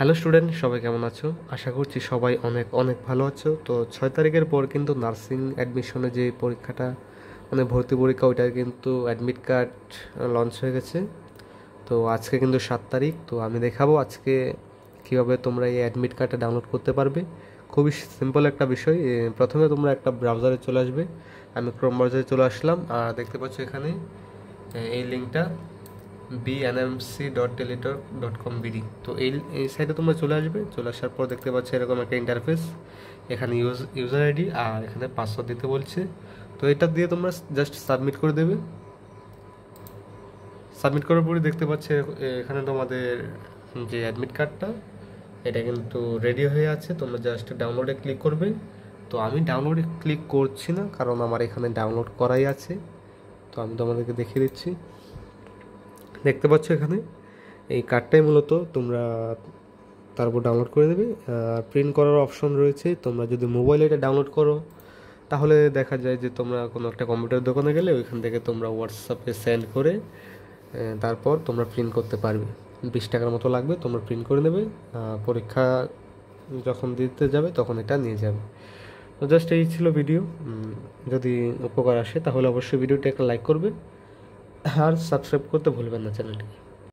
Hello student, সবাই কেমন আছো? আশা করছি সবাই অনেক অনেক ভালো আছো। তো 6 তারিখের পর কিন্তু নার্সিং অ্যাডমিশনে যে পরীক্ষাটা ভর্তি পরীক্ষা, ওইটার কিন্তু অ্যাডমিট কার্ড লঞ্চ হয়ে গেছে। তো আজকে কিন্তু 7 তারিখ। তো আমি দেখাবো আজকে কীভাবে তোমরা এই অ্যাডমিট কার্ডটা ডাউনলোড করতে পারবে। খুবই সিম্পল একটা বিষয়। প্রথমে তোমরা একটা ব্রাউজারে চলে আসবে। আমি ক্রোম ব্রাউজারে চলে আসলাম, আর দেখতে পাচ্ছ এখানে এই লিঙ্কটা bnmc.teletalk.com/bd। তো এই সাইটে তোমরা চলে আসবে। চলে আসার পর দেখতে পাচ্ছ এরকম একটা ইন্টারফেস। এখানে ইউজার আইডি আর এখানে পাসওয়ার্ড দিতে বলছে। তো এটা দিয়ে তোমরা জাস্ট সাবমিট করে দেবে। সাবমিট করার পরে দেখতে পাচ্ছ এখানে তোমাদের যে অ্যাডমিট কার্ডটা, এটা কিন্তু রেডি হয়ে আছে। তোমরা জাস্ট ডাউনলোডে ক্লিক করবে। তো আমি ডাউনলোডে ক্লিক করছি না, কারণ আমার এখানে ডাউনলোড করাই আছে। তো আমি তোমাদেরকে দেখিয়ে দিচ্ছি। দেখতে পাচ্ছ এখানে এই কার্ডটাই মূলত তোমরা তারপর ডাউনলোড করে দেবে। প্রিন্ট করার অপশন রয়েছে। তোমরা যদি মোবাইলে এটা ডাউনলোড করো, তাহলে দেখা যায় যে তোমরা কোনো একটা কম্পিউটার দোকানে গেলে ওইখান থেকে তোমরা হোয়াটসঅ্যাপে সেন্ড করে তারপর তোমরা প্রিন্ট করতে পারবে। 20 টাকার মতো লাগবে, তোমরা প্রিন্ট করে নেবে। পরীক্ষা যখন দিতে যাবে তখন এটা নিয়ে যাবে। তো জাস্ট এই ছিল ভিডিও। যদি উপকার আসে তাহলে অবশ্যই ভিডিওটি একটা লাইক করবে, আর সাবস্ক্রাইব করতে ভুলবেন না চ্যানেলটি।